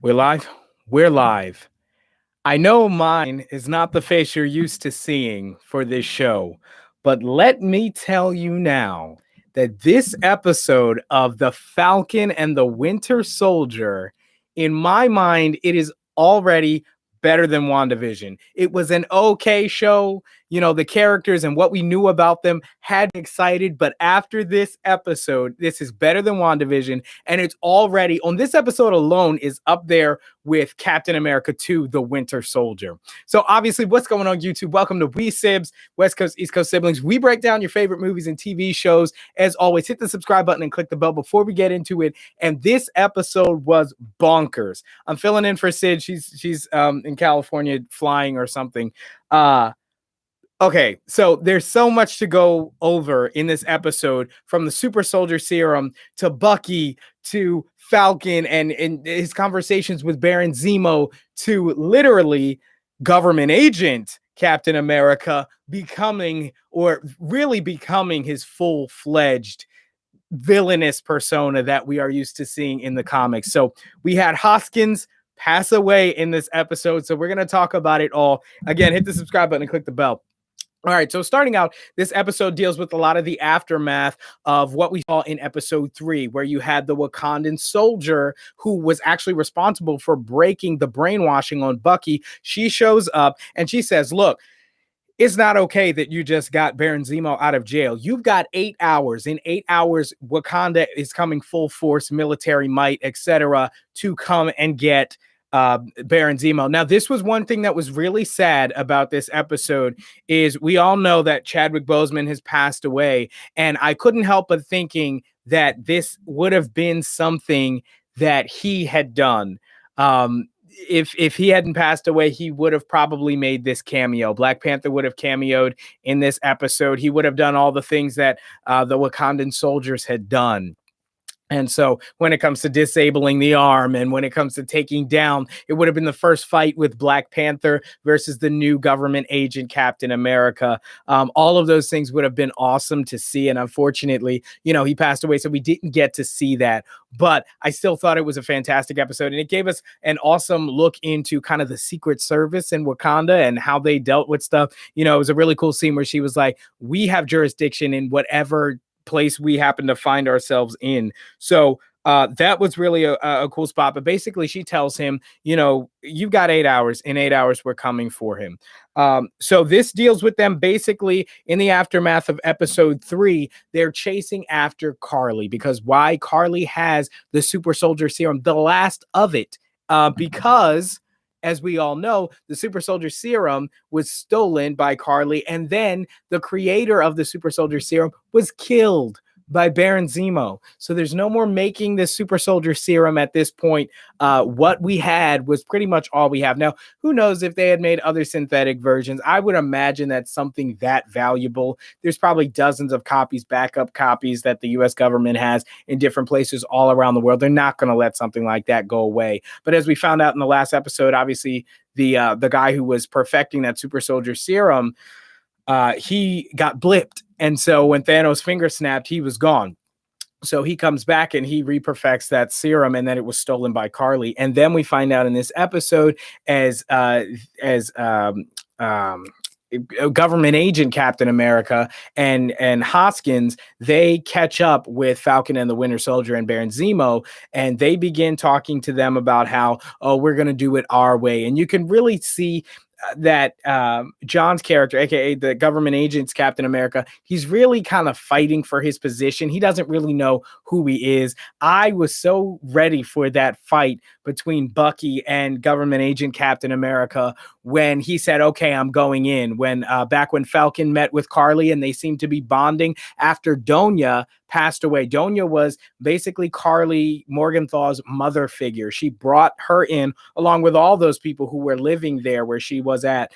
We're live. We're live. I know mine is not the face you're used to seeing for this show, but let me tell you now that this episode of The Falcon and the Winter Soldier, in my mind, it is already better than WandaVision. It was an okay show. You know, the characters and what we knew about them had me excited, but after this episode, this is better than WandaVision, and it's already on this episode alone is up there with Captain America 2, The Winter Soldier. So obviously, what's going on YouTube? Welcome to We Sibs, West Coast, East Coast Siblings. We break down your favorite movies and TV shows. As always, hit the subscribe button and click the bell before we get into it. And this episode was bonkers. I'm filling in for Sid. She's in California flying or something. Okay, so there's so much to go over in this episode, from the super soldier serum to Bucky to Falcon and his conversations with Baron Zemo to literally government agent Captain America becoming, or really becoming, his full-fledged villainous persona that we are used to seeing in the comics. So we had Hoskins pass away in this episode, so we're going to talk about it all. Again, hit the subscribe button and click the bell. All right, so starting out, this episode deals with a lot of the aftermath of what we saw in episode 3, where you had the Wakandan soldier who was actually responsible for breaking the brainwashing on Bucky. She shows up and she says, look, it's not okay that you just got Baron Zemo out of jail. You've got 8 hours. In 8 hours, Wakanda is coming full force, military might, etc., to come and get Baron Zemo. Now, this was one thing that was really sad about this episode, is we all know that Chadwick Boseman has passed away, and I couldn't help but thinking that this would have been something that he had done. If he hadn't passed away, he would have probably made this cameo. Black Panther would have cameoed in this episode. He would have done all the things that the Wakandan soldiers had done. And so when it comes to disabling the arm and when it comes to taking down, it would have been the first fight with Black Panther versus the new government agent Captain America. All of those things would have been awesome to see. And unfortunately, you know, he passed away, so we didn't get to see that. But I still thought it was a fantastic episode. And it gave us an awesome look into kind of the Secret Service in Wakanda and how they dealt with stuff. You know, it was a really cool scene where she was like, we have jurisdiction in whatever place we happen to find ourselves in. So that was really a cool spot. But basically, she tells him, you know, you've got 8 hours. In 8 hours, we're coming for him. So this deals with them basically in the aftermath of episode 3. They're chasing after Carly, because why? Carly has the super soldier serum, the last of it, because, as we all know, the super soldier serum was stolen by Carly, and then the creator of the super soldier serum was killed by Baron Zemo. So there's no more making this super soldier serum at this point. What we had was pretty much all we have. Now, who knows if they had made other synthetic versions? I would imagine that something that valuable, there's probably dozens of copies, backup copies that the US government has in different places all around the world. They're not going to let something like that go away. But as we found out in the last episode, obviously the guy who was perfecting that super soldier serum, he got blipped. And so when Thanos' finger snapped, he was gone. So he comes back and he reperfects that serum, and then it was stolen by Carly. And then we find out in this episode, as government agent Captain America and Hoskins, they catch up with Falcon and the Winter Soldier and Baron Zemo, and they begin talking to them about how, oh, we're going to do it our way. And you can really see that John's character, aka the government agent's Captain America, he's really kind of fighting for his position. He doesn't really know who he is. I was so ready for that fight between Bucky and government agent Captain America when he said, okay, I'm going in. When back when Falcon met with Carly and they seemed to be bonding after Donya passed away. Donya was basically Carly Morgenthau's mother figure. She brought her in along with all those people who were living there where she was at,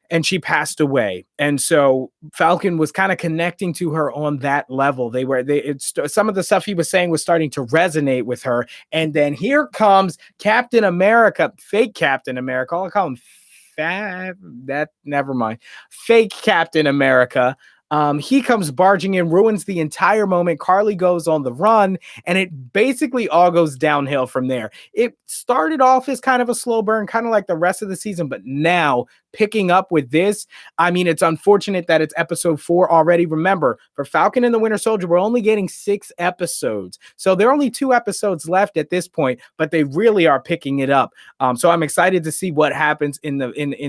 and she passed away. And so Falcon was kind of connecting to her on that level. Some of the stuff he was saying was starting to resonate with her. And then here comes Captain America, fake Captain America. I'll call him never mind. Fake Captain America. He comes barging in, ruins the entire moment. Carly goes on the run, and it basically all goes downhill from there. It started off as kind of a slow burn, kind of like the rest of the season, but now picking up with this, I mean, it's unfortunate that it's episode 4 already. Remember, for Falcon and the Winter Soldier, we're only getting 6 episodes. So there are only 2 episodes left at this point, but they really are picking it up. So I'm excited to see what happens in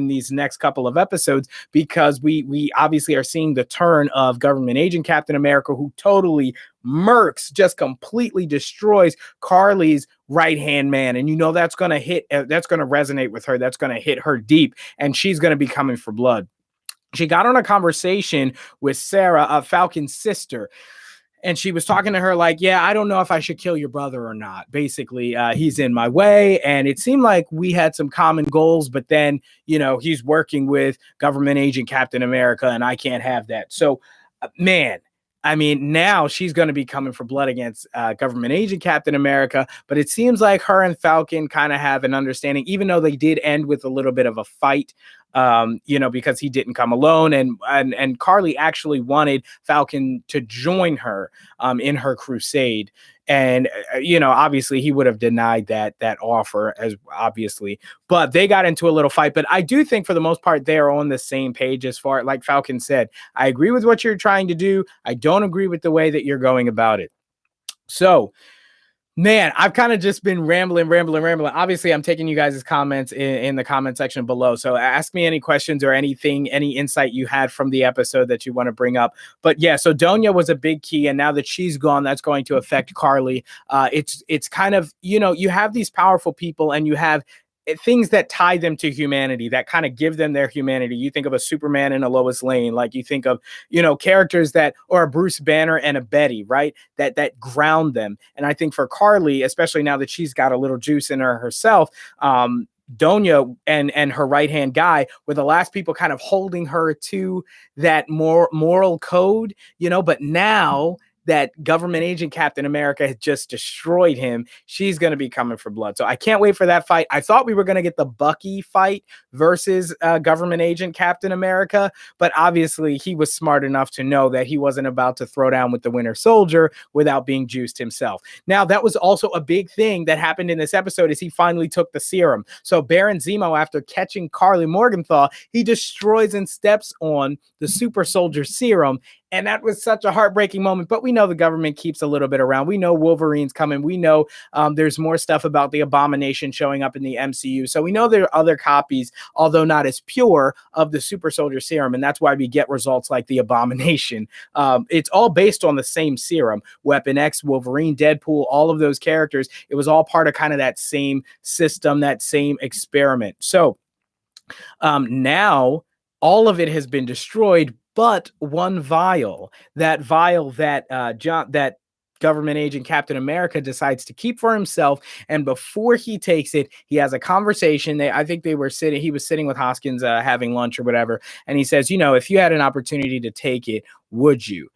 these next couple of episodes, because we obviously are seeing the turn of government agent Captain America, who totally murks, just completely destroys Carly's right-hand man. And that's going to resonate with her. That's going to hit her deep, and she's going to be coming for blood. She got on a conversation with Sarah, Falcon's sister, and she was talking to her like, yeah, I don't know if I should kill your brother or not. Basically, he's in my way. And it seemed like we had some common goals, but then, he's working with government agent Captain America, and I can't have that. So, man, I mean, now she's going to be coming for blood against government agent Captain America. But it seems like her and Falcon kind of have an understanding, even though they did end with a little bit of a fight, because he didn't come alone. And Carly actually wanted Falcon to join her in her crusade. And, obviously he would have denied that offer, as obviously, but they got into a little fight. But I do think for the most part, they're on the same page as far, like Falcon said, I agree with what you're trying to do. I don't agree with the way that you're going about it. So, man, I've kind of just been rambling. Obviously, I'm taking you guys' comments in the comment section below. So ask me any questions or any insight you had from the episode that you want to bring up. But yeah, so Donya was a big key. And now that she's gone, that's going to affect Carly. It's kind of, you have these powerful people, and you have things that tie them to humanity, that kind of give them their humanity. You think of a Superman and a Lois Lane, like you think of, characters that, or a Bruce Banner and a Betty, right? That ground them. And I think for Carly, especially now that she's got a little juice in her herself, Donya and her right-hand guy were the last people kind of holding her to that moral code, but now that government agent Captain America has just destroyed him, she's going to be coming for blood. So I can't wait for that fight. I thought we were going to get the Bucky fight versus government agent Captain America, but obviously he was smart enough to know that he wasn't about to throw down with the Winter Soldier without being juiced himself. Now, that was also a big thing that happened in this episode, is he finally took the serum. So Baron Zemo, after catching Karli Morgenthau, he destroys and steps on the super soldier serum. And that was such a heartbreaking moment. But we know the government keeps a little bit around. We know Wolverine's coming. We know there's more stuff about the Abomination showing up in the MCU. So we know there are other copies, although not as pure, of the super soldier serum. And that's why we get results like the Abomination. It's all based on the same serum. Weapon X, Wolverine, Deadpool, all of those characters. It was all part of kind of that same system, that same experiment. So now all of it has been destroyed, but one vial, that that government agent Captain America decides to keep for himself. And before he takes it, he has a conversation. He was sitting with Hoskins having lunch or whatever. And he says, if you had an opportunity to take it, would you?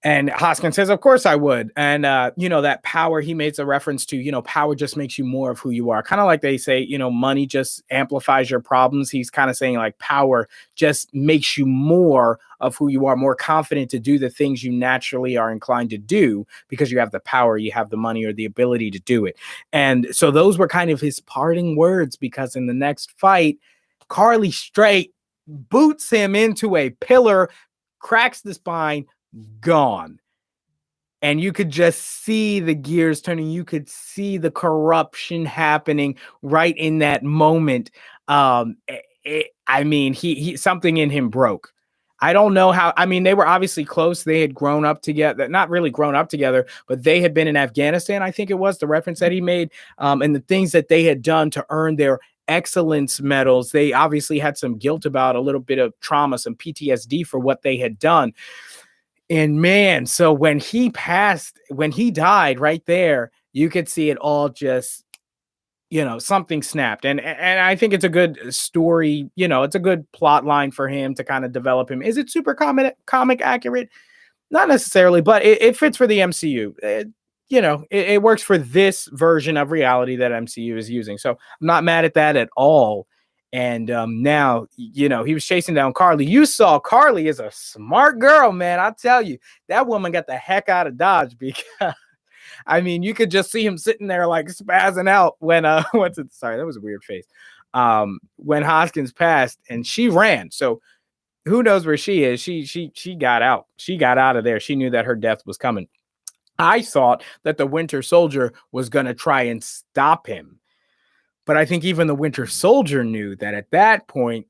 And Hoskins says, of course I would. And, that power, he makes a reference to, power just makes you more of who you are. Kind of like they say, money just amplifies your problems. He's kind of saying like power just makes you more of who you are, more confident to do the things you naturally are inclined to do because you have the power, you have the money or the ability to do it. And so those were kind of his parting words, because in the next fight, Carly straight boots him into a pillar, cracks the spine, gone. And you could just see the gears turning. You could see the corruption happening right in that moment. He something in him broke. I don't know how. I mean, they were obviously close. They had grown up together, not really grown up together, but they had been in Afghanistan. I think it was the reference that he made, and the things that they had done to earn their excellence medals. They obviously had some guilt about, a little bit of trauma, some PTSD for what they had done. And man, so when he died right there, you could see it all just, something snapped. And I think it's a good story. It's a good plot line for him to kind of develop him. Is it super comic accurate? Not necessarily, but it fits for the MCU. It works for this version of reality that MCU is using. So I'm not mad at that at all. And now, he was chasing down Carly. You saw Carly is a smart girl, man. I tell you, that woman got the heck out of Dodge because I mean, you could just see him sitting there like spazzing out when sorry, that was a weird face. When Hoskins passed and she ran. So who knows where she is? She got out. She got out of there. She knew that her death was coming. I thought that the Winter Soldier was going to try and stop him. But I think even the Winter Soldier knew that at that point,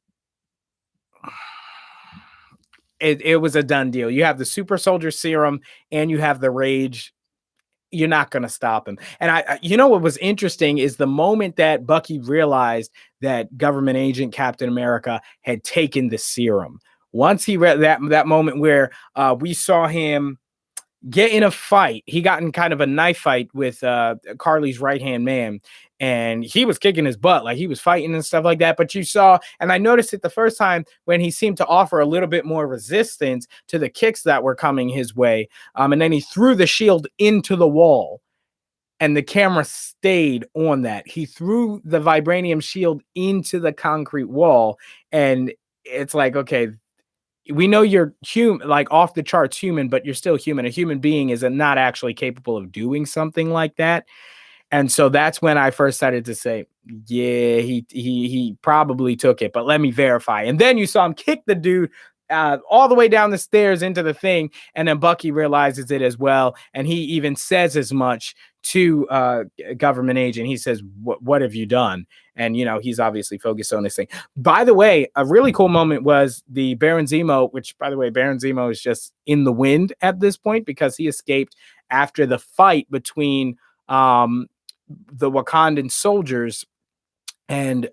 it was a done deal. You have the super soldier serum and you have the rage. You're not going to stop him. And what was interesting is the moment that Bucky realized that government agent Captain America had taken the serum. Once he read that moment where we saw him get in a fight, he got in kind of a knife fight with Carly's right-hand man, and he was kicking his butt, like he was fighting and stuff like that. But you saw, and I noticed it the first time when he seemed to offer a little bit more resistance to the kicks that were coming his way. And then he threw the shield into the wall and the camera stayed on that. He threw the vibranium shield into the concrete wall, and it's like, okay, we know you're human, like off the charts human, but you're still human. A human being is not actually capable of doing something like that. And so that's when I first started to say, yeah, he probably took it, but let me verify. And then you saw him kick the dude all the way down the stairs into the thing. And then Bucky realizes it as well. And he even says as much to government agent. He says, what have you done? And, he's obviously focused on this thing. By the way, a really cool moment was the Baron Zemo, which, by the way, Baron Zemo is just in the wind at this point because he escaped after the fight between the Wakandan soldiers and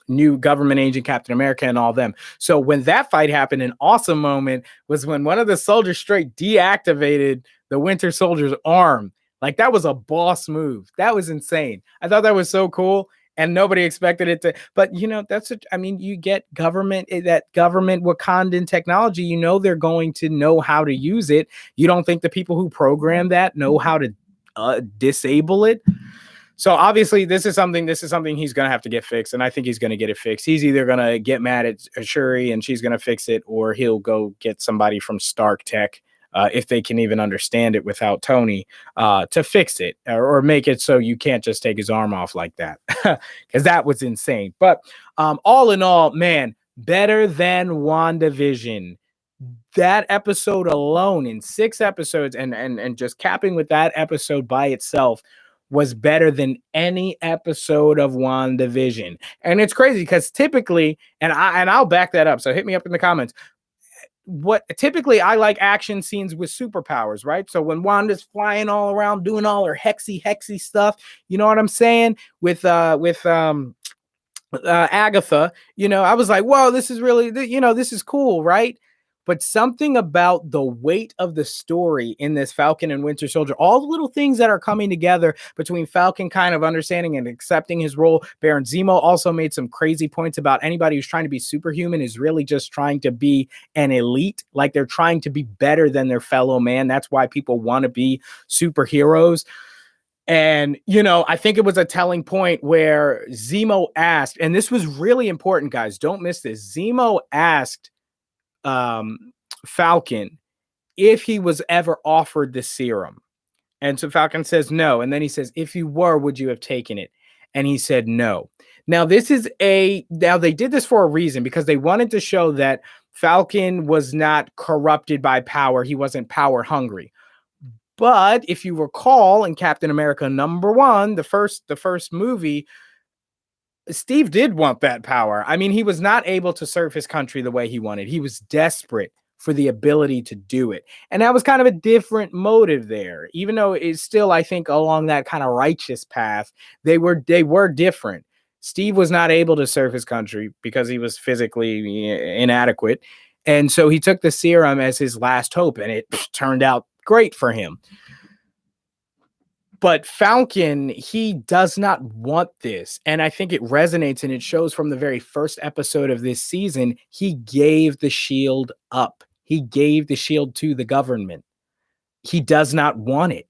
new government agent Captain America and all them. So when that fight happened, an awesome moment was when one of the soldiers straight deactivated the Winter Soldier's arm. Like, that was a boss move. That was insane. I thought that was so cool, and nobody expected it to. But, you get that government Wakandan technology, they're going to know how to use it. You don't think the people who program that know how to disable it? So obviously this is something he's going to have to get fixed, and I think he's going to get it fixed. He's either going to get mad at Shuri and she's going to fix it, or he'll go get somebody from Stark Tech, if they can even understand it without Tony, to fix it or make it so you can't just take his arm off like that, because that was insane. But all in all, man, better than WandaVision. That episode alone, in 6 episodes, and just capping with that episode by itself, was better than any episode of WandaVision. And it's crazy because typically, and I'll back that up, so hit me up in the comments. Typically I like action scenes with superpowers, right? So when Wanda's flying all around doing all her hexy stuff, you know what I'm saying? With Agatha, I was like, whoa, this is really, this is cool, right? But something about the weight of the story in this Falcon and Winter Soldier, all the little things that are coming together between Falcon kind of understanding and accepting his role. Baron Zemo also made some crazy points about anybody who's trying to be superhuman is really just trying to be an elite. Like, they're trying to be better than their fellow man. That's why people want to be superheroes. And, I think it was a telling point where Zemo asked, and this was really important, guys, don't miss this. Zemo asked Falcon if he was ever offered the serum. And so Falcon says no. And then he says, if you were, would you have taken it? And he said no. Now they did this for a reason, because they wanted to show that Falcon was not corrupted by power. He wasn't power hungry. But if you recall, in Captain America #1, the first movie, Steve did want that power. I mean, he was not able to serve his country the way he wanted. He was desperate for the ability to do it. And that was kind of a different motive there, even though it's still, I think, along that kind of righteous path. They were different. Steve was not able to serve his country because he was physically inadequate. And so he took the serum as his last hope, and it turned out great for him. But Falcon, he does not want this. And I think it resonates, and it shows from the very first episode of this season. He gave the shield up. He gave the shield to the government. He does not want it.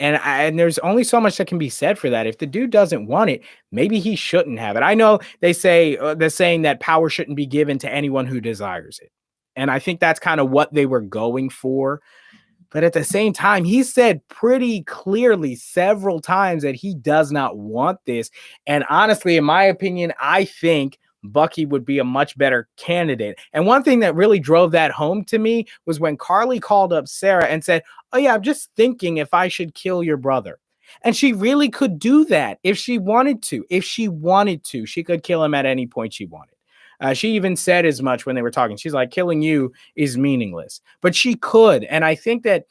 And there's only so much that can be said for that. If the dude doesn't want it, maybe he shouldn't have it. I know they say they're saying that power shouldn't be given to anyone who desires it. And I think that's kind of what they were going for. But at the same time, he said pretty clearly several times that he does not want this. And honestly, in my opinion, I think Bucky would be a much better candidate. And one thing that really drove that home to me was when Carly called up Sarah and said, "Oh, yeah, I'm just thinking if I should kill your brother." And she really could do that if she wanted to. If she wanted to, she could kill him at any point she wanted. She even said as much when they were talking. She's like, killing you is meaningless, but she could. And I think that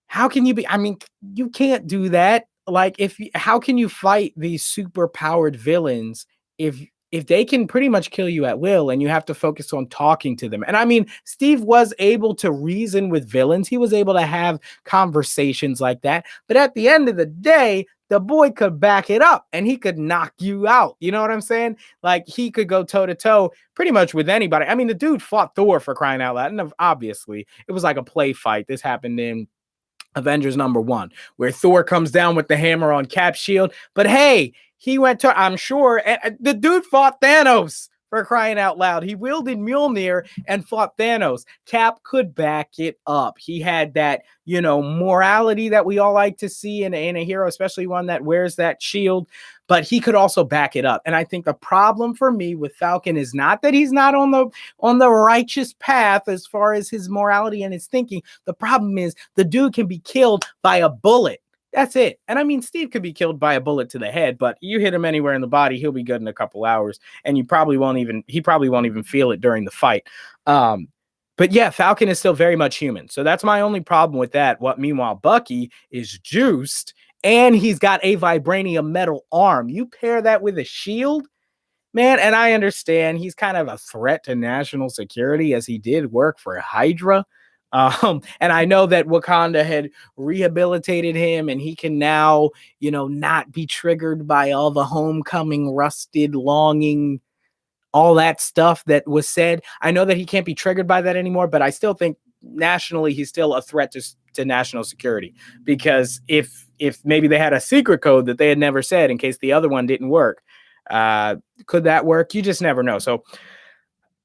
how can you be? I mean, you can't do that. Like, how can you fight these super powered villains if they can pretty much kill you at will and you have to focus on talking to them? And I mean, Steve was able to reason with villains. He was able to have conversations like that. But at the end of the day, the boy could back it up and he could knock you out. You know what I'm saying? Like, he could go toe to toe pretty much with anybody. I mean, the dude fought Thor, for crying out loud. And obviously, it was like a play fight. This happened in Avengers #1, where Thor comes down with the hammer on Cap's shield. But hey, he went to, I'm sure, the dude fought Thanos, for crying out loud. He wielded Mjolnir and fought Thanos. Cap could back it up. He had that, morality that we all like to see in a hero, especially one that wears that shield. But he could also back it up. And I think the problem for me with Falcon is not that he's not on the righteous path as far as his morality and his thinking. The problem is the dude can be killed by a bullet. That's it. And I mean, Steve could be killed by a bullet to the head, but you hit him anywhere in the body, he'll be good in a couple hours, and he probably won't even feel it during the fight. But yeah, Falcon is still very much human. So that's my only problem with that. Meanwhile, Bucky is juiced and he's got a vibranium metal arm. You pair that with a shield, man, and I understand he's kind of a threat to national security as he did work for Hydra. And I know that Wakanda had rehabilitated him and he can now, not be triggered by all the homecoming, rusted, longing, all that stuff that was said. I know that he can't be triggered by that anymore, but I still think nationally he's still a threat to national security, because if maybe they had a secret code that they had never said in case the other one didn't work, could that work? You just never know. So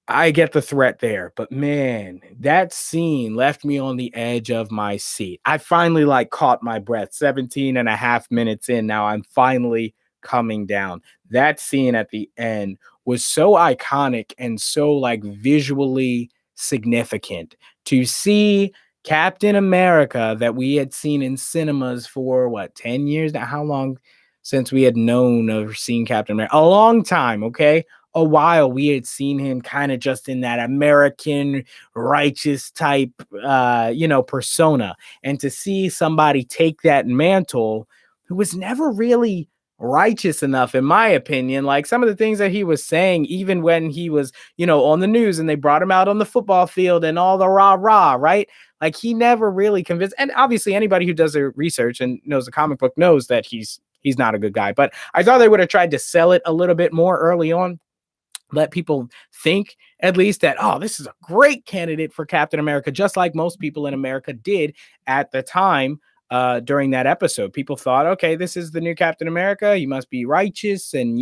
I get the threat there, but man, that scene left me on the edge of my seat. I finally caught my breath 17 and a half minutes in. Now I'm finally coming down. That scene at the end was so iconic and so visually significant to see Captain America that we had seen in cinemas for 10 years now. How long since we had known or seen Captain America? A long time. Okay. A while we had seen him kind of just in that American righteous type, persona. And to see somebody take that mantle who was never really righteous enough, in my opinion, like some of the things that he was saying, even when he was, on the news and they brought him out on the football field and all the rah, right? Like he never really convinced. And obviously anybody who does their research and knows the comic book knows that he's not a good guy. But I thought they would have tried to sell it a little bit more early on. Let people think at least that, oh, this is a great candidate for Captain America, just like most people in America did at the time during that episode. People thought, okay, this is the new Captain America. He must be righteous and,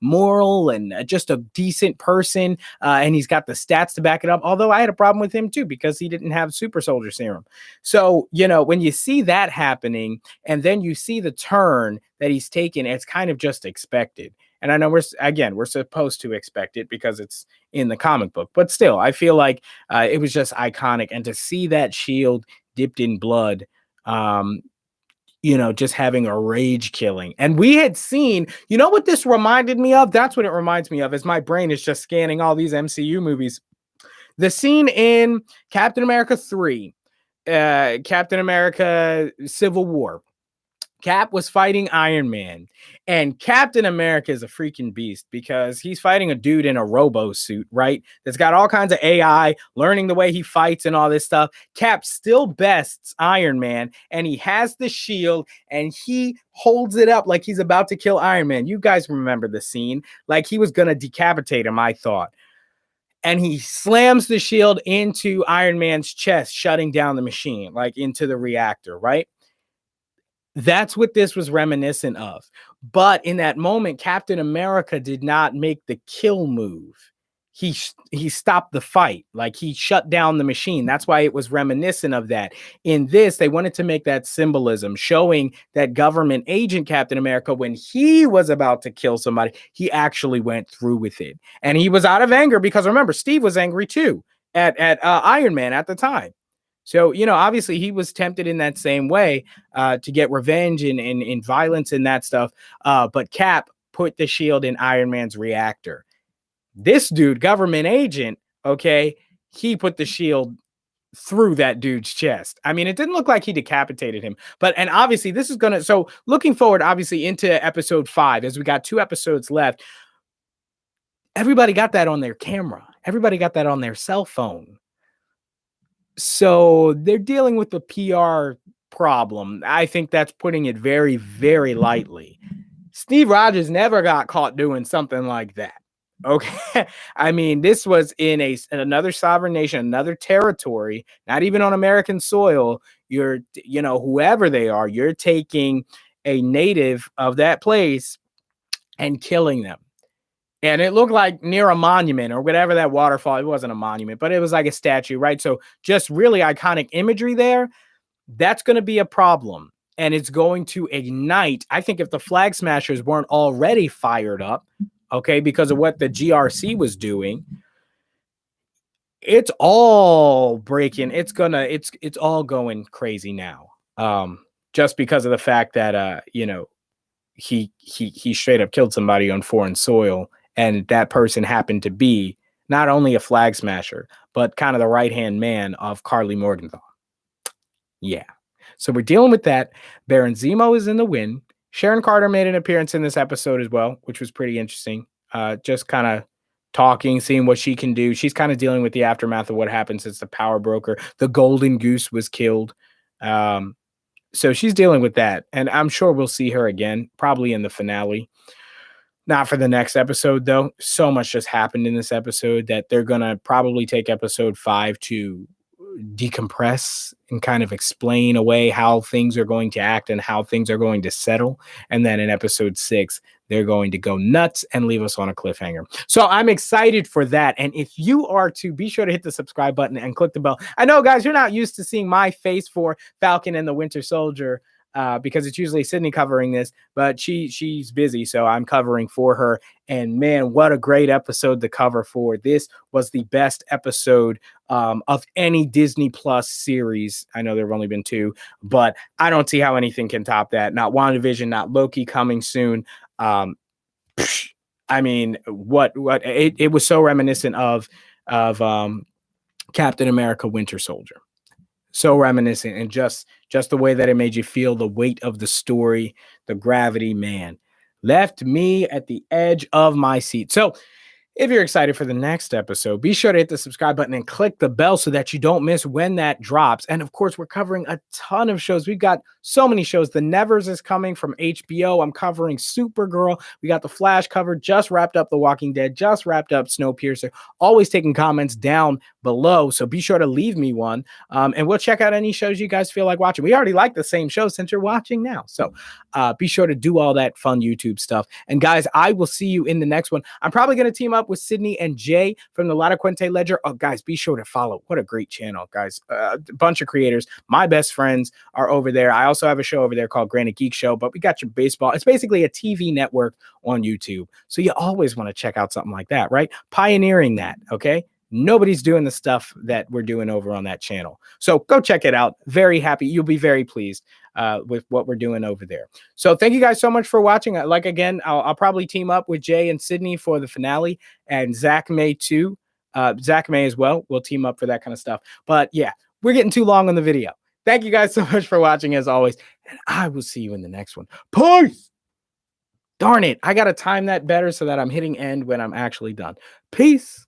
moral and just a decent person. And he's got the stats to back it up. Although I had a problem with him too, because he didn't have super soldier serum. So, when you see that happening and then you see the turn that he's taken, it's kind of just expected. And I know we're supposed to expect it because it's in the comic book, but still, I feel like it was just iconic. And to see that shield dipped in blood, just having a rage killing. And we had seen, what this reminded me of? That's what it reminds me of, as my brain is just scanning all these MCU movies. The scene in Captain America 3, Captain America Civil War. Cap was fighting Iron Man, and Captain America is a freaking beast because he's fighting a dude in a robo suit, right? That's got all kinds of AI learning the way he fights and all this stuff. Cap still bests Iron Man, and he has the shield and he holds it up like he's about to kill Iron Man. You guys remember the scene, like he was going to decapitate him, I thought. And he slams the shield into Iron Man's chest, shutting down the machine, like into the reactor, right? That's what this was reminiscent of. But in that moment, Captain America did not make the kill move. He stopped the fight. Like, he shut down the machine. That's why it was reminiscent of that. In this, they wanted to make that symbolism, showing that government agent Captain America, when he was about to kill somebody, he actually went through with it. And he was out of anger because, remember, Steve was angry too at Iron Man at the time. So, obviously he was tempted in that same way to get revenge and violence and that stuff. But Cap put the shield in Iron Man's reactor. This dude, government agent, okay, he put the shield through that dude's chest. I mean, it didn't look like he decapitated him, and obviously this is so looking forward, obviously, into episode 5, as we got 2 episodes left. Everybody got that on their camera. Everybody got that on their cell phone. So they're dealing with the PR problem. I think that's putting it very, very lightly. Steve Rogers never got caught doing something like that. Okay. I mean, this was in another sovereign nation, another territory, not even on American soil. You're, whoever they are, you're taking a native of that place and killing them. And it looked like near a monument or whatever that waterfall. It wasn't a monument, but it was like a statue, right? So just really iconic imagery there. That's going to be a problem. And it's going to ignite. I think if the Flag Smashers weren't already fired up, okay, because of what the GRC was doing, it's all breaking. It's all going crazy now. Just because of the fact that he straight up killed somebody on foreign soil, and that person happened to be not only a Flag Smasher, but kind of the right-hand man of Carly Morgenthau. Yeah. So we're dealing with that. Baron Zemo is in the win. Sharon Carter made an appearance in this episode as well, which was pretty interesting. Just kind of talking, seeing what she can do. She's kind of dealing with the aftermath of what happened since the power broker. The Golden Goose was killed. So she's dealing with that. And I'm sure we'll see her again, probably in the finale. Not for the next episode, though. So much just happened in this episode that they're going to probably take episode 5 to decompress and kind of explain away how things are going to act and how things are going to settle. And then in episode 6, they're going to go nuts and leave us on a cliffhanger. So I'm excited for that. And if you are to, be sure to hit the subscribe button and click the bell. I know, guys, you're not used to seeing my face for Falcon and the Winter Soldier, because it's usually Sydney covering this, but she's busy, so I'm covering for her. And man, what a great episode to cover for. This was the best episode of any Disney Plus series. I know there have only been 2, but I don't see how anything can top that. Not WandaVision, not Loki coming soon. I mean, it was so reminiscent of Captain America Winter Soldier. So reminiscent, and just the way that it made you feel, the weight of the story, the gravity, man, left me at the edge of my seat. So if you're excited for the next episode, be sure to hit the subscribe button and click the bell so that you don't miss when that drops. And of course, we're covering a ton of shows. We've got so many shows. The Nevers is coming from HBO. I'm covering Supergirl. We got The Flash covered. Just wrapped up The Walking Dead. Just wrapped up Snowpiercer. Always taking comments down below, so be sure to leave me one. And we'll check out any shows you guys feel like watching. We already like the same show since you're watching now. So be sure to do all that fun YouTube stuff. And guys, I will see you in the next one. I'm probably going to team up with Sydney and Jay from the Lotta Quente Ledger. Oh, guys, be sure to follow. What a great channel, guys. A bunch of creators. My best friends are over there. I also have a show over there called Granite Geek Show, but we got your baseball. It's basically a TV network on YouTube. So you always want to check out something like that, right? Pioneering that, okay? Nobody's doing the stuff that we're doing over on that channel. So go check it out. Very happy. You'll be very pleased with what we're doing over there. So thank you guys so much for watching. Like, again, I'll probably team up with Jay and Sydney for the finale, and Zach May too. Zach May as well. We'll team up for that kind of stuff. But yeah, we're getting too long on the video. Thank you guys so much for watching as always. And I will see you in the next one. Peace. Darn it. I got to time that better so that I'm hitting end when I'm actually done. Peace.